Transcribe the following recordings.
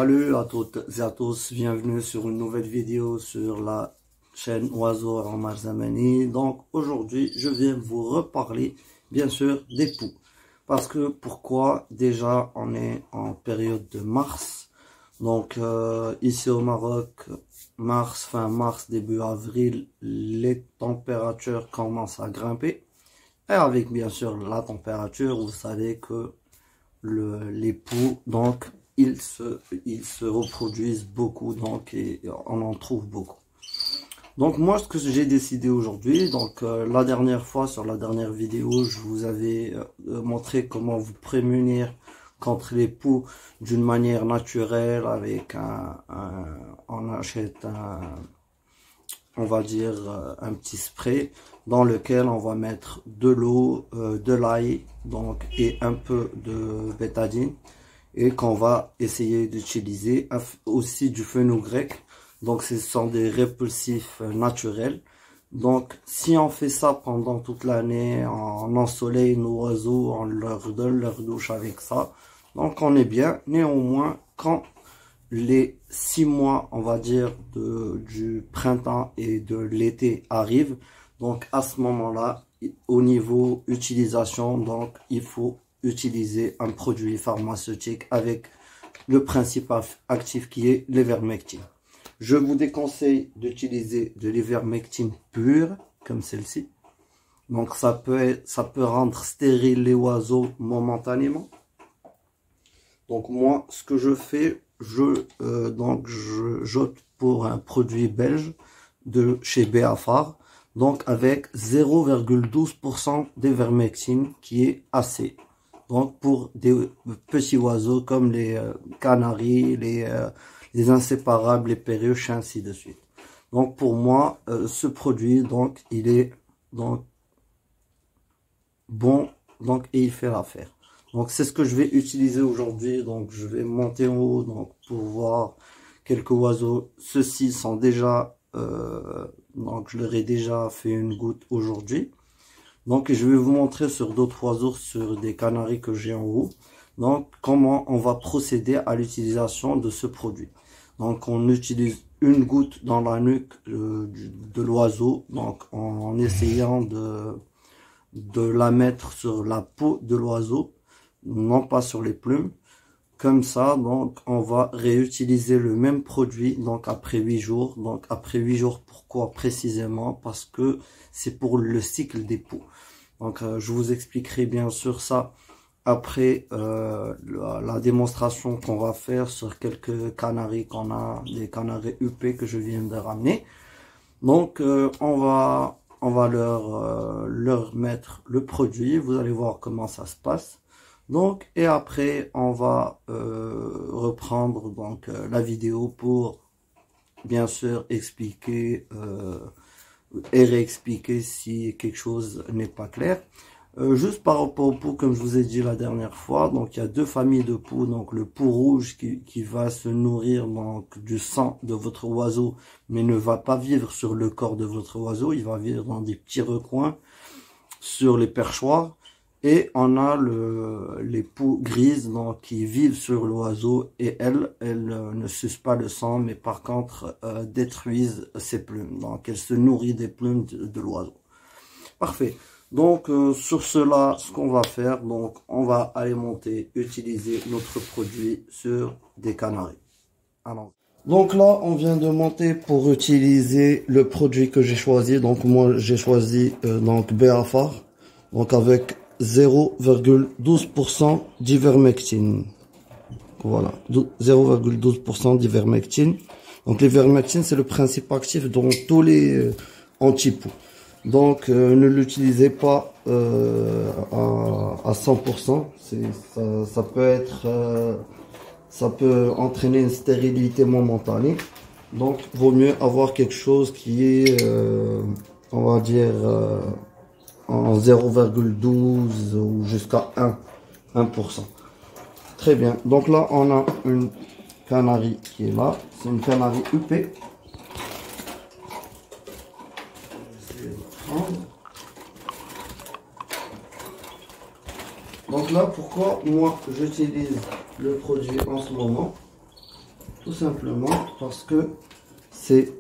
Salut à toutes et à tous, bienvenue sur une nouvelle vidéo sur la chaîne Oiseau Omar Zamani. Donc aujourd'hui je viens vous reparler bien sûr des poux. Parce que pourquoi? Déjà on est en période de mars. Donc ici au Maroc, fin mars, début avril, les températures commencent à grimper. Et avec bien sûr la température, vous savez que les poux, donc ils se reproduisent beaucoup, donc et on en trouve beaucoup. Donc moi ce que j'ai décidé aujourd'hui, donc la dernière fois sur la dernière vidéo, je vous avais montré comment vous prémunir contre les poux d'une manière naturelle avec on achète on va dire un petit spray dans lequel on va mettre de l'eau, de l'ail donc et un peu de bétadine et qu'on va essayer d'utiliser aussi du fenugrec. Donc ce sont des répulsifs naturels. Donc si on fait ça pendant toute l'année, on ensoleille nos oiseaux, on leur donne leur douche avec ça, donc on est bien. Néanmoins, quand les 6 mois, on va dire, du printemps et de l'été arrivent, donc à ce moment-là, au niveau utilisation, donc il faut utiliser un produit pharmaceutique avec le principe actif qui est l'ivermectine. Je vous déconseille d'utiliser de l'ivermectine pure, comme celle-ci. Donc ça peut rendre stérile les oiseaux momentanément. Donc moi, ce que je fais, j'opte pour un produit belge de chez Beafar, donc avec 0,12% d'ivermectine qui est assez. Donc pour des petits oiseaux comme les canaris, les inséparables, les perruches, ainsi de suite. Donc pour moi, ce produit, donc il est donc bon, donc et il fait l'affaire. Donc c'est ce que je vais utiliser aujourd'hui. Donc je vais monter en haut donc pour voir quelques oiseaux. Ceux-ci sont déjà donc je leur ai déjà fait une goutte aujourd'hui. Donc je vais vous montrer sur d'autres oiseaux, sur des canaris que j'ai en haut. Donc comment on va procéder à l'utilisation de ce produit. Donc on utilise une goutte dans la nuque de l'oiseau, donc en essayant de la mettre sur la peau de l'oiseau, non pas sur les plumes. Comme ça, donc on va réutiliser le même produit donc après 8 jours. Donc après 8 jours, pourquoi précisément? Parce que c'est pour le cycle des poux. Donc je vous expliquerai bien sûr ça après la démonstration qu'on va faire sur quelques canaris qu'on a, des canaris UP que je viens de ramener. Donc on va leur mettre le produit. Vous allez voir comment ça se passe. Donc et après on va reprendre donc la vidéo pour bien sûr expliquer et réexpliquer si quelque chose n'est pas clair. Juste par rapport au pou, comme je vous ai dit la dernière fois, donc il y a deux familles de poux. Donc le pou rouge qui va se nourrir donc du sang de votre oiseau, mais ne va pas vivre sur le corps de votre oiseau, il va vivre dans des petits recoins sur les perchoirs. Et on a les poux grises donc qui vivent sur l'oiseau et elles ne sucent pas le sang, mais par contre détruisent ses plumes. Donc elles se nourrissent des plumes de l'oiseau. Parfait. Donc sur cela, ce qu'on va faire, donc on va aller utiliser notre produit sur des canaris. Alors, donc là, on vient de monter pour utiliser le produit que j'ai choisi. Donc moi, j'ai choisi donc Beafar, donc avec 0,12% d'ivermectine. Voilà, 0,12% d'ivermectine. Donc l'ivermectine, c'est le principe actif dans tous les anti-poux. Donc ne l'utilisez pas à 100%. Ça peut être, ça peut entraîner une stérilité momentanée. Donc vaut mieux avoir quelque chose qui est, on va dire, en 0,12 ou jusqu'à 1%. Très bien. Donc là, on a une canarie qui est là. C'est une canarie UP. Donc là, pourquoi moi j'utilise le produit en ce moment? tout simplement parce que c'est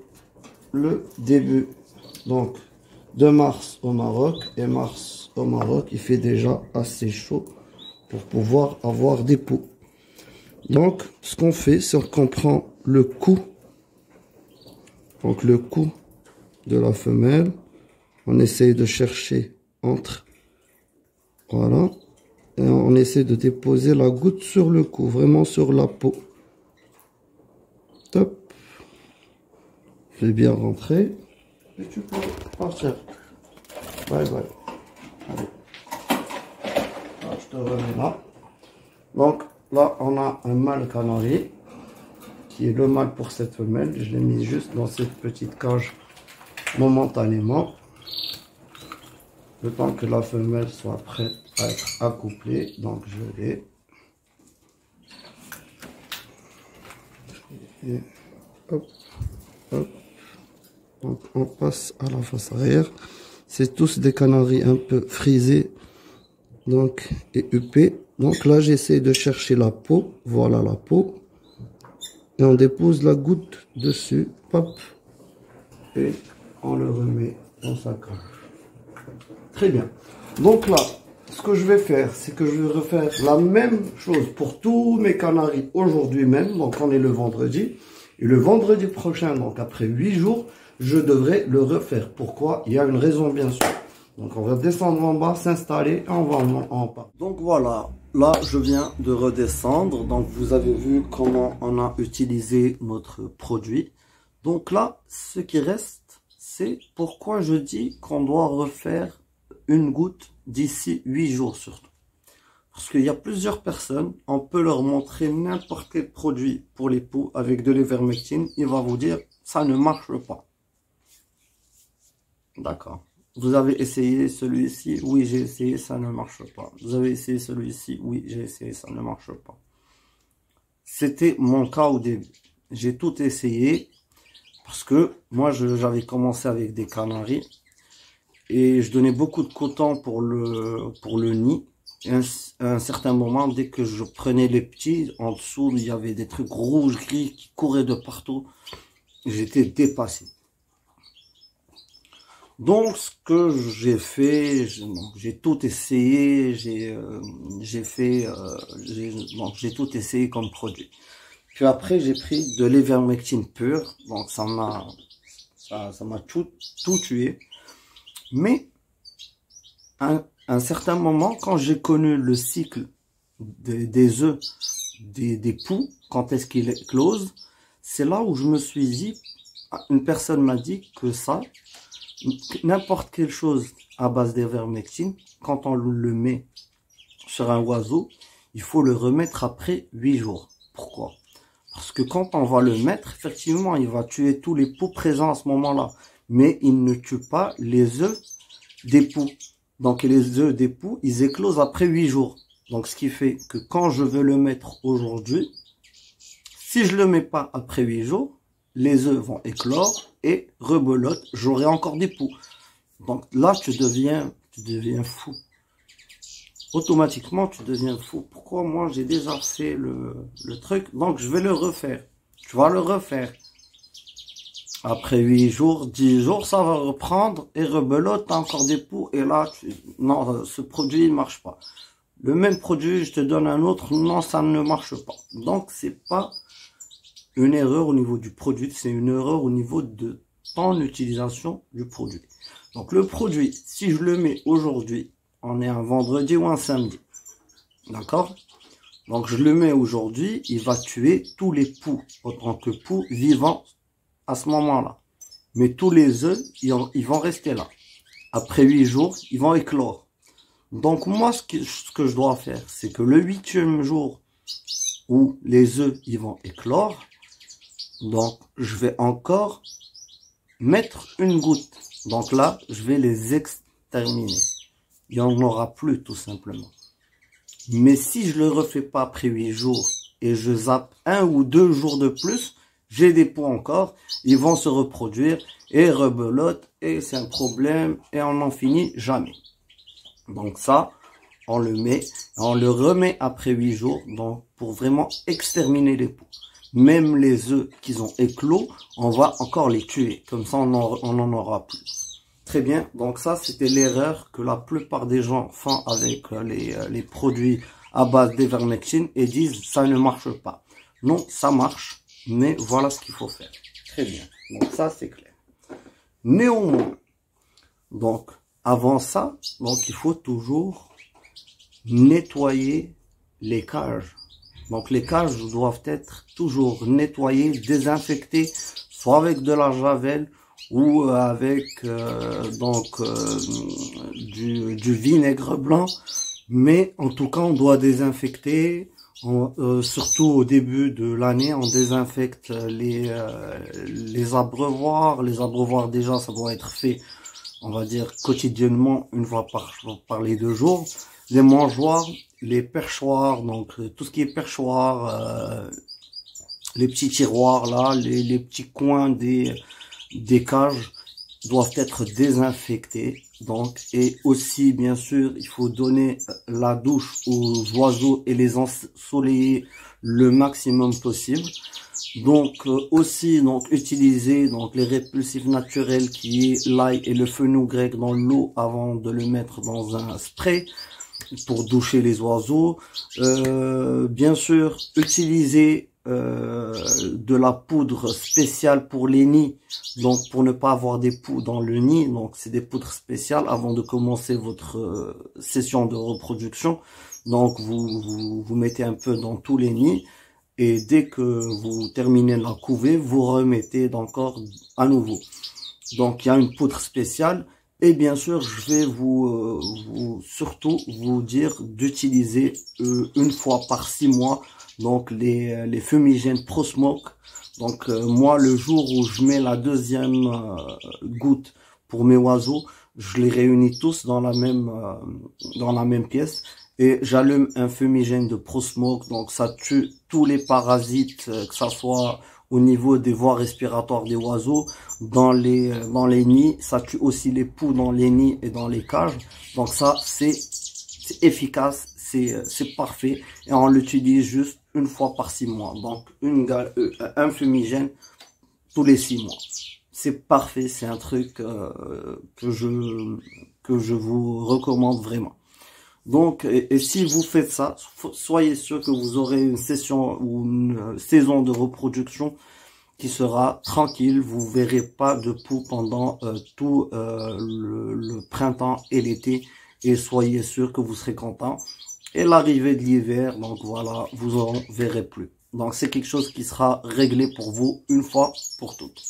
le début donc de mars au Maroc. Et mars au Maroc, il fait déjà assez chaud pour pouvoir avoir des poux. Donc, ce qu'on fait, c'est qu'on prend le cou. Donc, le cou de la femelle. On essaye de chercher entre. Voilà. Et on essaie de déposer la goutte sur le cou, vraiment sur la peau. Top. Fais bien rentrer. Et tu peux partir. Bye bye. Allez. Là, je te remets là. Donc, là, on a un mâle canari, qui est le mâle pour cette femelle. Je l'ai mis juste dans cette petite cage momentanément. Le temps que la femelle soit prête à être accouplée. Donc, je l'ai. Et hop, hop. Donc, on passe à la face arrière. C'est tous des canaris un peu frisés, donc, et huppés. Donc là, j'essaie de chercher la peau. Voilà la peau. Et on dépose la goutte dessus. Hop. Et on le remet dans sa cage. Très bien. Donc là, ce que je vais faire, c'est que je vais refaire la même chose pour tous mes canaris aujourd'hui même. Donc on est le vendredi. Et le vendredi prochain, donc après 8 jours, je devrais le refaire. Pourquoi? Il y a une raison bien sûr. Donc on va descendre en bas, s'installer et on va en bas. Donc voilà, là je viens de redescendre. Donc vous avez vu comment on a utilisé notre produit. Donc là, ce qui reste, c'est pourquoi je dis qu'on doit refaire une goutte d'ici 8 jours surtout. Parce qu'il y a plusieurs personnes, on peut leur montrer n'importe quel produit pour les poux avec de l'ivermectine. Il va vous dire, ça ne marche pas. D'accord. Vous avez essayé celui-ci? Oui, j'ai essayé, ça ne marche pas. Vous avez essayé celui-ci? Oui, j'ai essayé, ça ne marche pas. C'était mon cas au début. J'ai tout essayé parce que moi, j'avais commencé avec des canaris et je donnais beaucoup de coton pour le nid. Et à un certain moment, dès que je prenais les petits, en dessous, il y avait des trucs rouges, gris qui couraient de partout. J'étais dépassé. Donc, ce que j'ai fait, j'ai tout essayé, j'ai tout essayé comme produit. Puis après, j'ai pris de l'ivermectine pure, donc ça m'a tout tué. Mais à un certain moment, quand j'ai connu le cycle des œufs, des poux, quand est-ce qu'il éclose, c'est là où je me suis dit, une personne m'a dit que ça, n'importe quelle chose à base d'ivermectine, quand on le met sur un oiseau, il faut le remettre après 8 jours. Pourquoi? Parce que quand on va le mettre, effectivement, il va tuer tous les poux présents à ce moment-là. Mais il ne tue pas les œufs des poux. Donc les œufs des poux, ils éclosent après 8 jours. Donc ce qui fait que quand je veux le mettre aujourd'hui, si je le mets pas après 8 jours, les œufs vont éclore et rebelote, j'aurai encore des poux. Donc là, tu deviens fou. Automatiquement, tu deviens fou. Pourquoi? Moi, j'ai déjà fait le truc, donc je vais le refaire. Tu vas le refaire. Après 8 jours, 10 jours, ça va reprendre et rebelote, t'as encore des poux. Et là, non, ce produit, il marche pas. Le même produit, je te donne un autre, non, ça ne marche pas. Donc, c'est pas une erreur au niveau du produit, c'est une erreur au niveau de ton utilisation du produit. Donc, le produit, si je le mets aujourd'hui, on est un vendredi ou un samedi. D'accord? Donc, je le mets aujourd'hui, il va tuer tous les poux, autant que poux vivants à ce moment-là. Mais tous les œufs, ils vont rester là. Après 8 jours, ils vont éclore. Donc, moi, ce que je dois faire, c'est que le 8e jour où les œufs, ils vont éclore, donc, je vais encore mettre une goutte. Donc là, je vais les exterminer. Il n'y en aura plus, tout simplement. Mais si je le refais pas après 8 jours et je zappe 1 ou 2 jours de plus, j'ai des poux encore, ils vont se reproduire et rebelote et c'est un problème et on n'en finit jamais. Donc ça, on le met, on le remet après 8 jours donc pour vraiment exterminer les poux. même les œufs qu'ils ont éclos, on va encore les tuer. Comme ça, on n'en aura plus. Très bien. Donc ça, c'était l'erreur que la plupart des gens font avec les produits à base d'ivermectine et disent ça ne marche pas. Non, ça marche, mais voilà ce qu'il faut faire. Très bien. Donc ça, c'est clair. Néanmoins, donc avant ça, donc il faut toujours nettoyer les cages. Donc les cages doivent être toujours nettoyées, désinfectées, soit avec de la javel ou avec du vinaigre blanc. Mais en tout cas, on doit désinfecter. Surtout au début de l'année, on désinfecte les abreuvoirs. Les abreuvoirs, déjà, ça doit être fait, on va dire, quotidiennement, une fois par les 2 jours. Les mangeoires, les perchoirs, donc tout ce qui est perchoir, les petits tiroirs là, les petits coins des cages doivent être désinfectés. Donc, et aussi, bien sûr, il faut donner la douche aux oiseaux et les ensoleiller le maximum possible. Donc, aussi, donc, utiliser donc les répulsifs naturels qui est l'ail et le fenugrec dans l'eau avant de le mettre dans un spray pour doucher les oiseaux. Bien sûr, utiliser de la poudre spéciale pour les nids, donc pour ne pas avoir des poux dans le nid. Donc c'est des poudres spéciales avant de commencer votre session de reproduction. Donc vous mettez un peu dans tous les nids et dès que vous terminez la couvée, vous remettez encore à nouveau. Donc il y a une poudre spéciale. Et bien sûr, je vais surtout vous dire d'utiliser une fois par 6 mois donc les fumigènes ProSmoke. Donc moi, le jour où je mets la deuxième goutte pour mes oiseaux, je les réunis tous dans la même pièce et j'allume un fumigène de ProSmoke. Donc ça tue tous les parasites, que ça soit au niveau des voies respiratoires des oiseaux, dans les nids. Ça tue aussi les poux dans les nids et dans les cages. Donc ça, c'est efficace, c'est parfait. Et on l'utilise juste une fois par 6 mois. Donc un fumigène tous les 6 mois. C'est parfait, c'est un truc que je vous recommande vraiment. Donc, et si vous faites ça, soyez sûr que vous aurez une session ou une saison de reproduction qui sera tranquille. Vous verrez pas de poux pendant tout le printemps et l'été. Et soyez sûr que vous serez content. Et l'arrivée de l'hiver, donc voilà, vous en verrez plus. Donc c'est quelque chose qui sera réglé pour vous une fois pour toutes.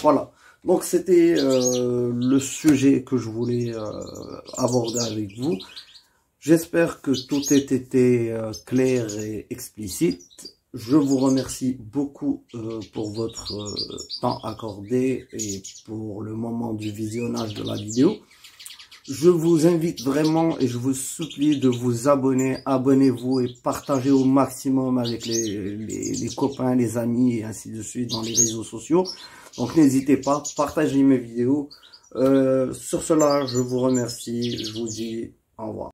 Voilà. Donc c'était le sujet que je voulais aborder avec vous. J'espère que tout ait été clair et explicite. Je vous remercie beaucoup pour votre temps accordé et pour le moment du visionnage de la vidéo. Je vous invite vraiment et je vous supplie de vous abonner. Abonnez-vous et partagez au maximum avec les copains, les amis et ainsi de suite dans les réseaux sociaux. Donc n'hésitez pas, partagez mes vidéos. Sur cela, je vous remercie. Je vous dis au revoir.